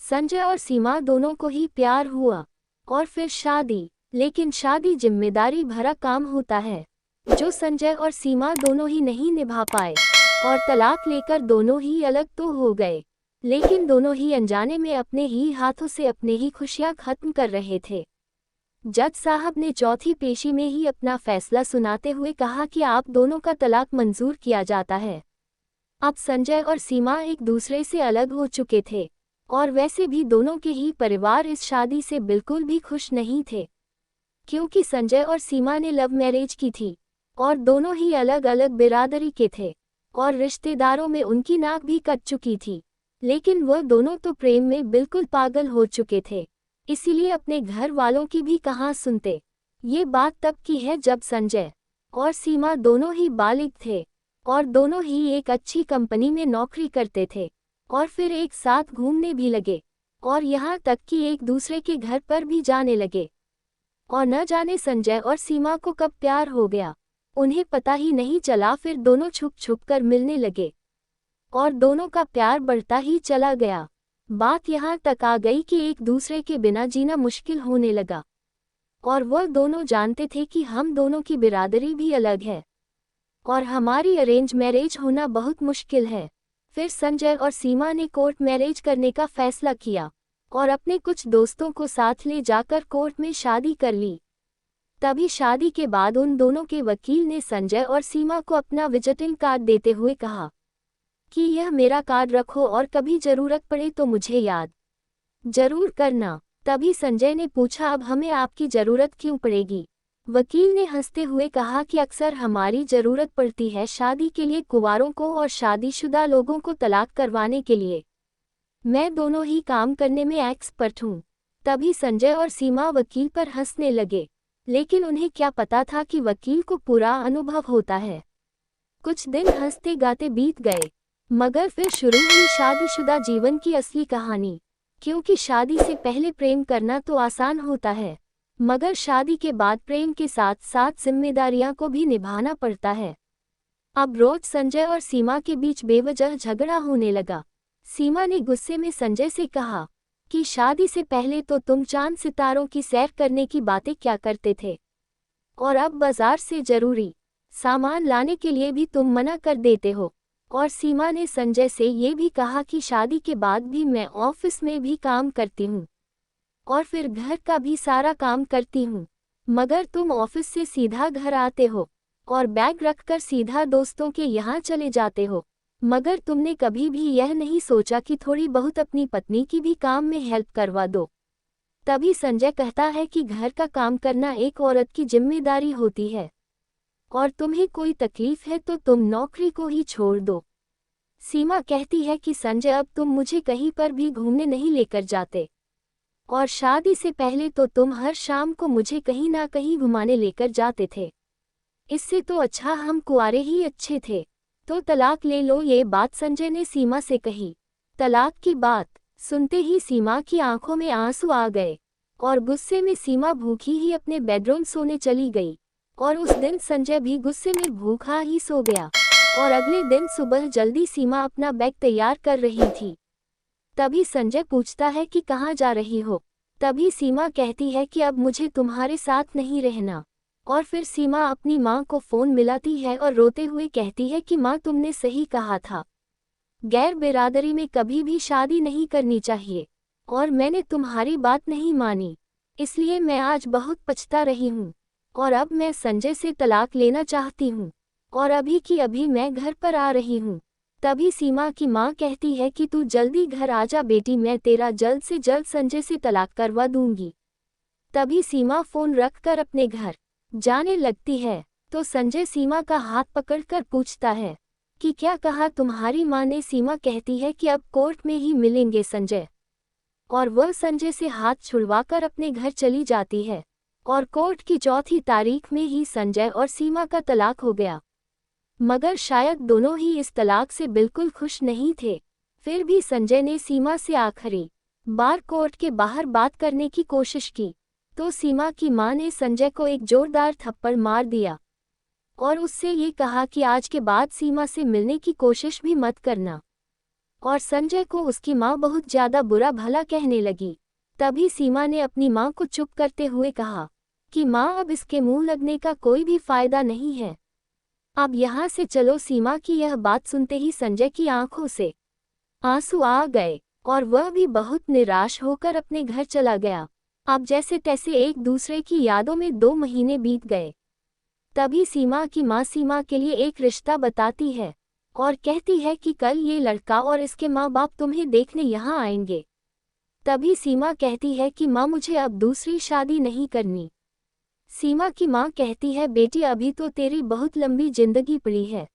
संजय और सीमा दोनों को ही प्यार हुआ और फिर शादी। लेकिन शादी जिम्मेदारी भरा काम होता है जो संजय और सीमा दोनों ही नहीं निभा पाए और तलाक लेकर दोनों ही अलग तो हो गए, लेकिन दोनों ही अनजाने में अपने ही हाथों से अपने ही खुशियां खत्म कर रहे थे। जज साहब ने चौथी पेशी में ही अपना फैसला सुनाते हुए कहा कि आप दोनों का तलाक मंजूर किया जाता है। अब संजय और सीमा एक दूसरे से अलग हो चुके थे और वैसे भी दोनों के ही परिवार इस शादी से बिल्कुल भी खुश नहीं थे, क्योंकि संजय और सीमा ने लव मैरिज की थी और दोनों ही अलग अलग बिरादरी के थे और रिश्तेदारों में उनकी नाक भी कट चुकी थी। लेकिन वह दोनों तो प्रेम में बिल्कुल पागल हो चुके थे, इसीलिए अपने घर वालों की भी कहाँ सुनते। ये बात तब की है जब संजय और सीमा दोनों ही बालिग थे और दोनों ही एक अच्छी कंपनी में नौकरी करते थे और फिर एक साथ घूमने भी लगे और यहाँ तक कि एक दूसरे के घर पर भी जाने लगे। और न जाने संजय और सीमा को कब प्यार हो गया, उन्हें पता ही नहीं चला। फिर दोनों छुप छुप कर मिलने लगे और दोनों का प्यार बढ़ता ही चला गया। बात यहाँ तक आ गई कि एक दूसरे के बिना जीना मुश्किल होने लगा और वह दोनों जानते थे कि हम दोनों की बिरादरी भी अलग है और हमारी अरेंज मैरिज होना बहुत मुश्किल है। फिर संजय और सीमा ने कोर्ट मैरिज करने का फैसला किया और अपने कुछ दोस्तों को साथ ले जाकर कोर्ट में शादी कर ली। तभी शादी के बाद उन दोनों के वकील ने संजय और सीमा को अपना विजिटिंग कार्ड देते हुए कहा कि यह मेरा कार्ड रखो और कभी जरूरत पड़े तो मुझे याद जरूर करना। तभी संजय ने पूछा, अब हमें आपकी जरूरत क्यों पड़ेगी? वकील ने हंसते हुए कहा कि अक्सर हमारी जरूरत पड़ती है शादी के लिए कुंवारों को और शादीशुदा लोगों को तलाक करवाने के लिए। मैं दोनों ही काम करने में एक्सपर्ट हूँ। तभी संजय और सीमा वकील पर हंसने लगे, लेकिन उन्हें क्या पता था कि वकील को पूरा अनुभव होता है। कुछ दिन हंसते गाते बीत गए, मगर फिर शुरू हुई शादीशुदा जीवन की असली कहानी। क्योंकि शादी से पहले प्रेम करना तो आसान होता है, मगर शादी के बाद प्रेम के साथ साथ जिम्मेदारियां को भी निभाना पड़ता है। अब रोज संजय और सीमा के बीच बेवजह झगड़ा होने लगा। सीमा ने गुस्से में संजय से कहा कि शादी से पहले तो तुम चांद सितारों की सैर करने की बातें क्या करते थे और अब बाजार से जरूरी सामान लाने के लिए भी तुम मना कर देते हो। और सीमा ने संजय से ये भी कहा कि शादी के बाद भी मैं ऑफिस में भी काम करती हूँ और फिर घर का भी सारा काम करती हूँ, मगर तुम ऑफिस से सीधा घर आते हो और बैग रखकर सीधा दोस्तों के यहाँ चले जाते हो, मगर तुमने कभी भी यह नहीं सोचा कि थोड़ी बहुत अपनी पत्नी की भी काम में हेल्प करवा दो। तभी संजय कहता है कि घर का काम करना एक औरत की जिम्मेदारी होती है और तुम्हें कोई तकलीफ है तो तुम नौकरी को ही छोड़ दो। सीमा कहती है कि संजय, अब तुम मुझे कहीं पर भी घूमने नहीं लेकर जाते और शादी से पहले तो तुम हर शाम को मुझे कहीं ना कहीं घुमाने लेकर जाते थे। इससे तो अच्छा हम कुंवारे ही अच्छे थे, तो तलाक ले लो। ये बात संजय ने सीमा से कही। तलाक की बात सुनते ही सीमा की आंखों में आंसू आ गए और गुस्से में सीमा भूखी ही अपने बेडरूम सोने चली गई और उस दिन संजय भी गुस्से में भूखा ही सो गया। और अगले दिन सुबह जल्दी सीमा अपना बैग तैयार कर रही थी। तभी संजय पूछता है कि कहाँ जा रही हो? तभी सीमा कहती है कि अब मुझे तुम्हारे साथ नहीं रहना। और फिर सीमा अपनी माँ को फ़ोन मिलाती है और रोते हुए कहती है कि माँ, तुमने सही कहा था, गैर बिरादरी में कभी भी शादी नहीं करनी चाहिए और मैंने तुम्हारी बात नहीं मानी, इसलिए मैं आज बहुत पछता रही हूँ और अब मैं संजय से तलाक लेना चाहती हूँ और अभी की अभी मैं घर पर आ रही हूँ। तभी सीमा की माँ कहती है कि तू जल्दी घर आजा बेटी, मैं तेरा जल्द से जल्द संजय से तलाक करवा दूंगी। तभी सीमा फ़ोन रखकर अपने घर जाने लगती है तो संजय सीमा का हाथ पकड़कर पूछता है कि क्या कहा तुम्हारी माँ ने? सीमा कहती है कि अब कोर्ट में ही मिलेंगे संजय, और वह संजय से हाथ छुड़वाकर अपने घर चली जाती है और कोर्ट की चौथी तारीख में ही संजय और सीमा का तलाक हो गया। मगर शायद दोनों ही इस तलाक से बिल्कुल खुश नहीं थे। फिर भी संजय ने सीमा से आखिरी बार कोर्ट के बाहर बात करने की कोशिश की तो सीमा की मां ने संजय को एक जोरदार थप्पड़ मार दिया और उससे ये कहा कि आज के बाद सीमा से मिलने की कोशिश भी मत करना और संजय को उसकी माँ बहुत ज्यादा बुरा भला कहने लगी। तभी सीमा ने अपनी माँ को चुप करते हुए कहा कि माँ, अब इसके मुंह लगने का कोई भी फायदा नहीं है, अब यहाँ से चलो। सीमा की यह बात सुनते ही संजय की आंखों से आंसू आ गए और वह भी बहुत निराश होकर अपने घर चला गया। अब जैसे तैसे एक दूसरे की यादों में 2 महीने बीत गए। तभी सीमा की माँ सीमा के लिए एक रिश्ता बताती है और कहती है कि कल ये लड़का और इसके माँ बाप तुम्हें देखने यहाँ आएंगे। तभी सीमा कहती है कि माँ, मुझे अब दूसरी शादी नहीं करनी। सीमा की माँ कहती है, बेटी अभी तो तेरी बहुत लंबी जिंदगी पड़ी है,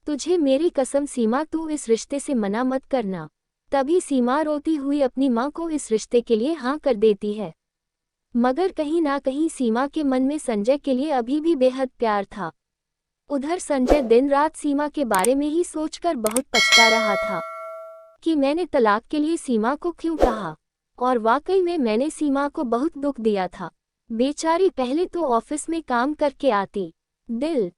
तुझे मेरी कसम सीमा, तू इस रिश्ते से मना मत करना। तभी सीमा रोती हुई अपनी माँ को इस रिश्ते के लिए हाँ कर देती है। मगर कहीं ना कहीं सीमा के मन में संजय के लिए अभी भी बेहद प्यार था। उधर संजय दिन रात सीमा के बारे में ही सोचकर बहुत पछता रहा था कि मैंने तलाक के लिए सीमा को क्यों कहा, और वाकई में मैंने सीमा को बहुत दुख दिया था। बेचारी पहले तो ऑफिस में काम करके आती, दिल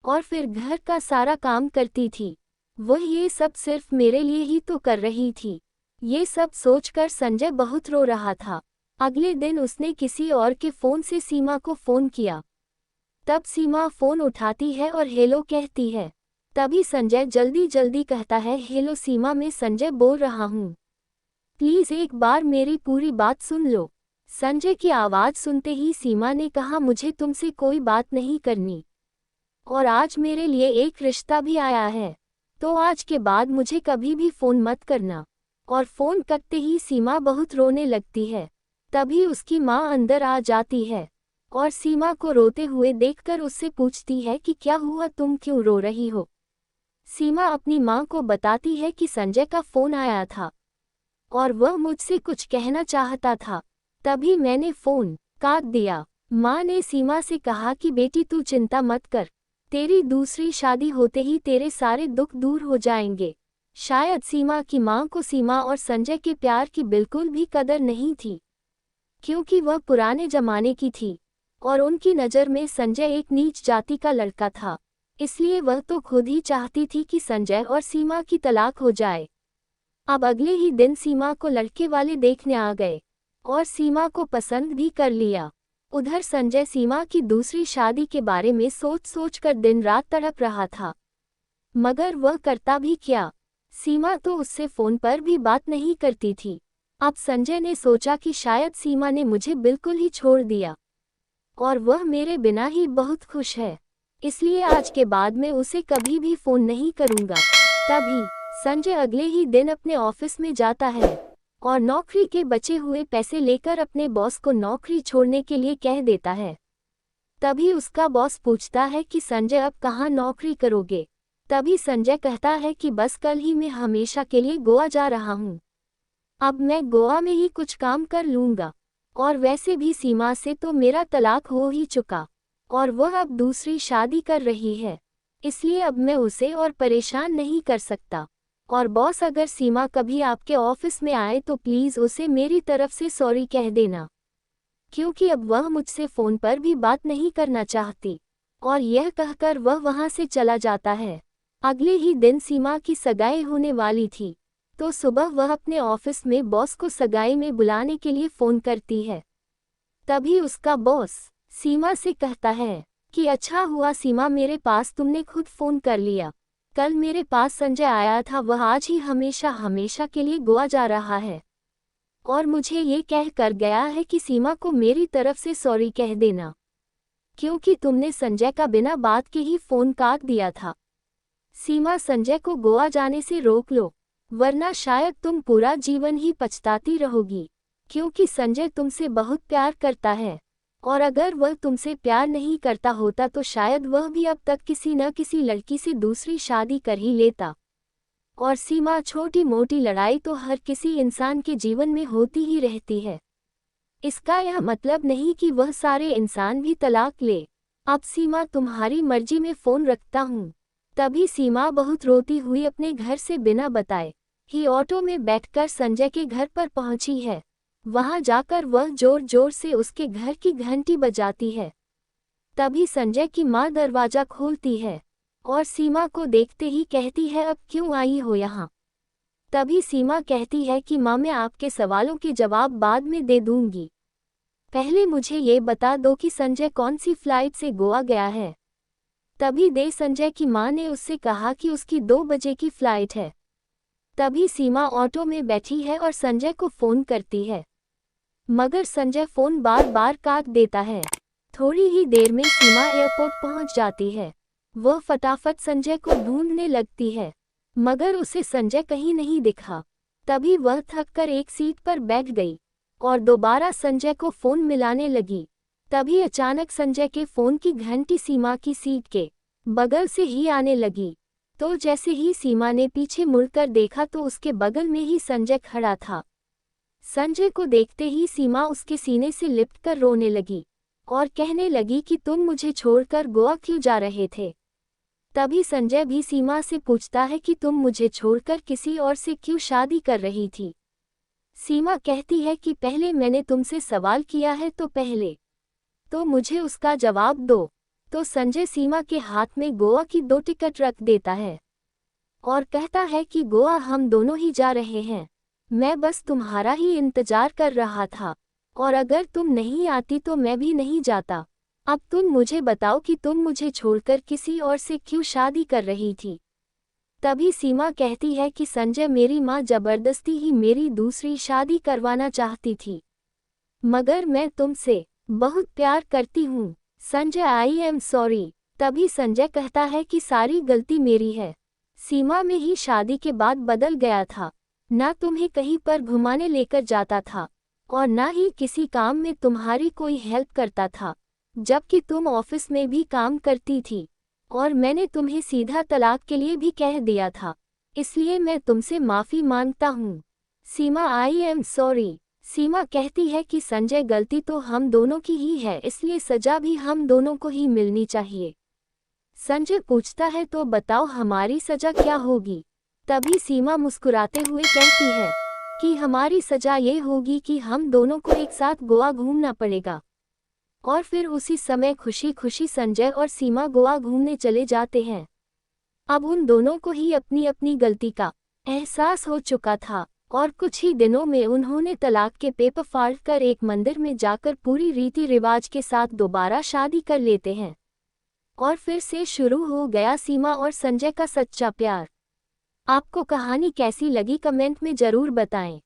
और फिर घर का सारा काम करती थी। वह ये सब सिर्फ मेरे लिए ही तो कर रही थी। ये सब सोचकर संजय बहुत रो रहा था। अगले दिन उसने किसी और के फ़ोन से सीमा को फ़ोन किया। तब सीमा फ़ोन उठाती है और हेलो कहती है। तभी संजय जल्दी जल्दी कहता है, हेलो सीमा, मैं संजय बोल रहा हूँ, प्लीज़ एक बार मेरी पूरी बात सुन लो। संजय की आवाज़ सुनते ही सीमा ने कहा, मुझे तुमसे कोई बात नहीं करनी, और आज मेरे लिए एक रिश्ता भी आया है, तो आज के बाद मुझे कभी भी फ़ोन मत करना। और फ़ोन कटते ही सीमा बहुत रोने लगती है। तभी उसकी माँ अंदर आ जाती है और सीमा को रोते हुए देखकर उससे पूछती है कि क्या हुआ, तुम क्यों रो रही हो। सीमा अपनी माँ को बताती है कि संजय का फ़ोन आया था और वह मुझसे कुछ कहना चाहता था, तभी मैंने फ़ोन काट दिया। माँ ने सीमा से कहा कि बेटी, तू चिंता मत कर, तेरी दूसरी शादी होते ही तेरे सारे दुख दूर हो जाएंगे। शायद सीमा की माँ को सीमा और संजय के प्यार की बिल्कुल भी कदर नहीं थी, क्योंकि वह पुराने जमाने की थी और उनकी नज़र में संजय एक नीच जाति का लड़का था। इसलिए वह तो खुद ही चाहती थी कि संजय और सीमा की तलाक हो जाए। अब अगले ही दिन सीमा को लड़के वाले देखने आ गए और सीमा को पसंद भी कर लिया। उधर संजय सीमा की दूसरी शादी के बारे में सोच सोच कर दिन रात तड़प रहा था, मगर वह करता भी क्या। सीमा तो उससे फ़ोन पर भी बात नहीं करती थी। अब संजय ने सोचा कि शायद सीमा ने मुझे बिल्कुल ही छोड़ दिया और वह मेरे बिना ही बहुत खुश है, इसलिए आज के बाद मैं उसे कभी भी फ़ोन नहीं करूँगा। तभी संजय अगले ही दिन अपने ऑफिस में जाता है और नौकरी के बचे हुए पैसे लेकर अपने बॉस को नौकरी छोड़ने के लिए कह देता है। तभी उसका बॉस पूछता है कि संजय, अब कहाँ नौकरी करोगे। तभी संजय कहता है कि बस कल ही मैं हमेशा के लिए गोवा जा रहा हूँ, अब मैं गोवा में ही कुछ काम कर लूँगा, और वैसे भी सीमा से तो मेरा तलाक हो ही चुका और वह अब दूसरी शादी कर रही है, इसलिए अब मैं उसे और परेशान नहीं कर सकता। और बॉस, अगर सीमा कभी आपके ऑफिस में आए तो प्लीज़ उसे मेरी तरफ से सॉरी कह देना, क्योंकि अब वह मुझसे फ़ोन पर भी बात नहीं करना चाहती। और यह कहकर वह वहाँ से चला जाता है। अगले ही दिन सीमा की सगाई होने वाली थी, तो सुबह वह अपने ऑफिस में बॉस को सगाई में बुलाने के लिए फ़ोन करती है। तभी उसका बॉस सीमा से कहता है कि अच्छा हुआ सीमा, मेरे पास तुमने खुद फ़ोन कर लिया। कल मेरे पास संजय आया था, वह आज ही हमेशा हमेशा के लिए गोवा जा रहा है और मुझे ये कह कर गया है कि सीमा को मेरी तरफ से सॉरी कह देना, क्योंकि तुमने संजय का बिना बात के ही फ़ोन काट दिया था। सीमा, संजय को गोवा जाने से रोक लो, वरना शायद तुम पूरा जीवन ही पछताती रहोगी, क्योंकि संजय तुमसे बहुत प्यार करता है, और अगर वह तुमसे प्यार नहीं करता होता तो शायद वह भी अब तक किसी न किसी लड़की से दूसरी शादी कर ही लेता। और सीमा, छोटी मोटी लड़ाई तो हर किसी इंसान के जीवन में होती ही रहती है। इसका यह मतलब नहीं कि वह सारे इंसान भी तलाक ले। अब सीमा, तुम्हारी मर्जी में फ़ोन रखता हूँ। तभी सीमा बहुत रोती हुई अपने घर से बिना बताए ही ऑटो में बैठकर संजय के घर पर पहुंची है। वहां जाकर वह जोर जोर से उसके घर की घंटी बजाती है। तभी संजय की माँ दरवाजा खोलती है और सीमा को देखते ही कहती है, अब क्यों आई हो यहाँ? तभी सीमा कहती है कि माँ, मैं आपके सवालों के जवाब बाद में दे दूंगी। पहले मुझे ये बता दो कि संजय कौन सी फ्लाइट से गोवा गया है। तभी संजय की माँ ने उससे कहा कि उसकी 2 बजे की फ्लाइट है। तभी सीमा ऑटो में बैठी है और संजय को फ़ोन करती है, मगर संजय फ़ोन बार बार काट देता है। थोड़ी ही देर में सीमा एयरपोर्ट पहुंच जाती है। वह फटाफट संजय को ढूंढने लगती है, मगर उसे संजय कहीं नहीं दिखा। तभी वह थककर एक सीट पर बैठ गई और दोबारा संजय को फ़ोन मिलाने लगी। तभी अचानक संजय के फ़ोन की घंटी सीमा की सीट के बगल से ही आने लगी। तो जैसे ही सीमा ने पीछे मुड़कर देखा तो उसके बगल में ही संजय खड़ा था। संजय को देखते ही सीमा उसके सीने से लिपटकर रोने लगी और कहने लगी कि तुम मुझे छोड़कर गोवा क्यों जा रहे थे। तभी संजय भी सीमा से पूछता है कि तुम मुझे छोड़कर किसी और से क्यों शादी कर रही थी। सीमा कहती है कि पहले मैंने तुमसे सवाल किया है तो पहले तो मुझे उसका जवाब दो। तो संजय सीमा के हाथ में गोवा की 2 टिकट रख देता है और कहता है कि गोवा हम दोनों ही जा रहे हैं। मैं बस तुम्हारा ही इंतजार कर रहा था और अगर तुम नहीं आती तो मैं भी नहीं जाता। अब तुम मुझे बताओ कि तुम मुझे छोड़कर किसी और से क्यों शादी कर रही थी। तभी सीमा कहती है कि संजय, मेरी माँ जबरदस्ती ही मेरी दूसरी शादी करवाना चाहती थी, मगर मैं तुमसे बहुत प्यार करती हूँ। Sanjay, I am sorry. तभी संजय कहता है कि सारी गलती मेरी है। सीमा में ही शादी के बाद बदल गया था, ना तुम्हें कहीं पर घुमाने लेकर जाता था और ना ही किसी काम में तुम्हारी कोई हेल्प करता था, जबकि तुम ऑफिस में भी काम करती थी और मैंने तुम्हें सीधा तलाक के लिए भी कह दिया था, इसलिए मैं तुमसे माफ़ी मांगता हूँ। सीमा, आई एम सॉरी। सीमा कहती है कि संजय, गलती तो हम दोनों की ही है, इसलिए सजा भी हम दोनों को ही मिलनी चाहिए। संजय पूछता है, तो बताओ हमारी सजा क्या होगी। तभी सीमा मुस्कुराते हुए कहती है कि हमारी सजा ये होगी कि हम दोनों को एक साथ गोवा घूमना पड़ेगा। और फिर उसी समय खुशी खुशी संजय और सीमा गोवा घूमने चले जाते हैं। अब उन दोनों को ही अपनी अपनी गलती का एहसास हो चुका था और कुछ ही दिनों में उन्होंने तलाक के पेपर फाड़कर एक मंदिर में जाकर पूरी रीति रिवाज के साथ दोबारा शादी कर लेते हैं। और फिर से शुरू हो गया सीमा और संजय का सच्चा प्यार। आपको कहानी कैसी लगी कमेंट में ज़रूर बताएं।